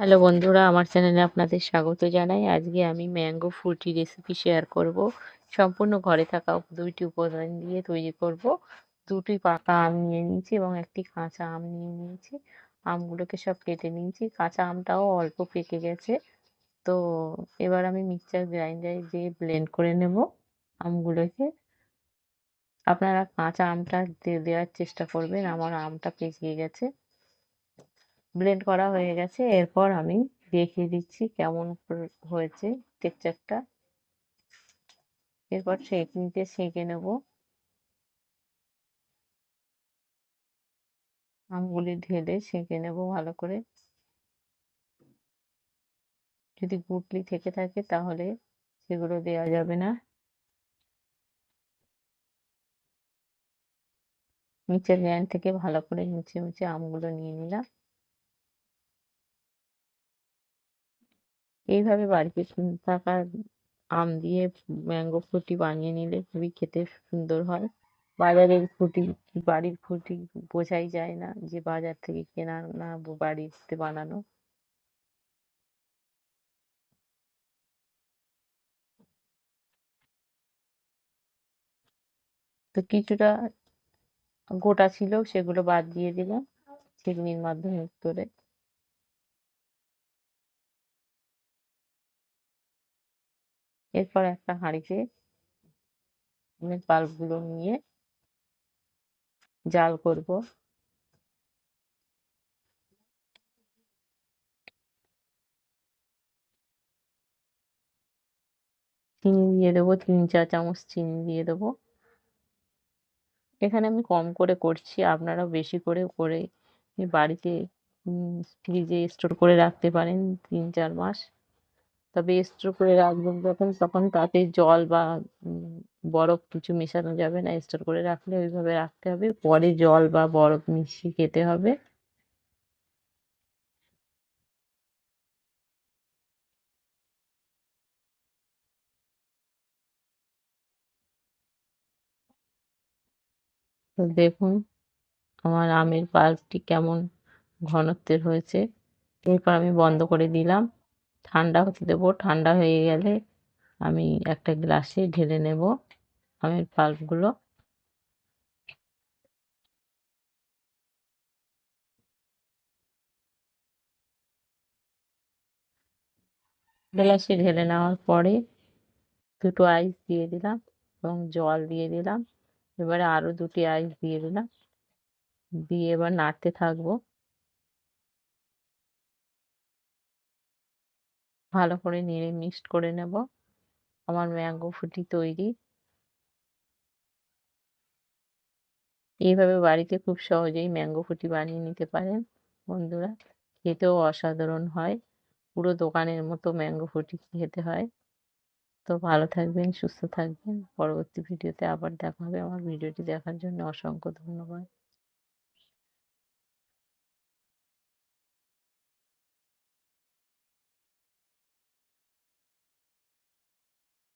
Hello বন্ধুরা, আমার চ্যানেলে আপনাদের স্বাগত জানাই। আজকে আমি ম্যাঙ্গো ফ্রুটি রেসিপি শেয়ার করব। সম্পূর্ণ ঘরে থাকা ২টি উপাদান দিয়ে তৈরি করব। ২টি পাকা আম নিয়ে নিয়েছি এবং একটি কাঁচা আম নিয়ে নিয়েছি। আমগুলোকে সব কেটে নিয়েছি। কাঁচা আমটাও অল্প পেকে গেছে। তো এবার আমি মিক্সচার গ্রাইন্ডারে দিয়ে ব্লেন্ড করে নেব আমগুলোকে। আপনারা কাঁচা আমটা দেওয়ার চেষ্টা করবেন। আমার আমটা পেকে গেছে। ব্লেন্ড করা হয়ে গেছে। এরপর আমি দেখিয়ে দিচ্ছি কেমন হয়েছে টেক্সচারটা। এরপর ছেঁকনিতে ছেঁকে নেব। আমগুলি ঢেলে ছেঁকে নেব ভালো করে। যদি গুটলি থেকে থাকে তাহলে সেগুলো দেওয়া যাবে না। মিক্সচার গ্রাইন্ডার থেকে ভালো করে মুছে মুছে আমগুলো নিয়ে নিলাম। এইভাবে বাড়িতে থাকা আম দিয়ে ম্যাঙ্গো ফ্রুটি বানিয়ে নিলে খুবই খেতে সুন্দর হয়। বাজারের ফ্রুটি, বাড়ির ফ্রুটি বোঝাই যায় না যে বাজার থেকে কেনা না বাড়িতে বানানো। তো কিছুটা গোটা ছিল সেগুলো বাদ দিয়ে দিলাম ছেঁকনির মাধ্যমে করে। এরপর একটা হাঁড়িতে পাল্পগুলো নিয়ে জাল করব। চিনি দিয়ে দেবো, ৩-৪ চামচ চিনি দিয়ে দেবো। এখানে আমি কম করে করছি, আপনারা বেশি করে বাড়িতে ফ্রিজে স্টোর করে রাখতে পারেন ৩-৪ মাস। তবে স্টোর করে রাখবেন যখন তখন তাতে জল বা বরফ কিছু মেশানো যাবে না। স্টোর করে রাখলে ওইভাবে রাখতে হবে, পরে জল বা বরফ মিশিয়ে খেতে হবে। তো দেখুন আমার আমের পাল্পটি কেমন ঘনত্বের হয়েছে। এরপর আমি বন্ধ করে দিলাম, ঠান্ডা হতে দেবো। ঠান্ডা হয়ে গেলে আমি একটা গ্লাসে ঢেলে নেব আমের পাল্পগুলো। গ্লাসে ঢেলে নেওয়ার পরে দুটো আইস দিয়ে দিলাম এবং জল দিয়ে দিলাম। এবারে আরো 2টি আইস দিয়ে দিলাম, দিয়ে এবার নাড়তে থাকবো। ভালো করে নেড়ে মিক্সড করে নেব। আমার ম্যাঙ্গো ফ্রুটি তৈরি। এইভাবে বাড়িতে খুব সহজেই ম্যাঙ্গো ফ্রুটি বানিয়ে নিতে পারেন বন্ধুরা। খেতেও অসাধারণ হয়, পুরো দোকানের মতো ম্যাঙ্গো ফ্রুটি খেতে হয়। তো ভালো থাকবেন, সুস্থ থাকবেন। পরবর্তী ভিডিওতে আবার দেখা হবে। আমার ভিডিওটি দেখার জন্য অসংখ্য ধন্যবাদ।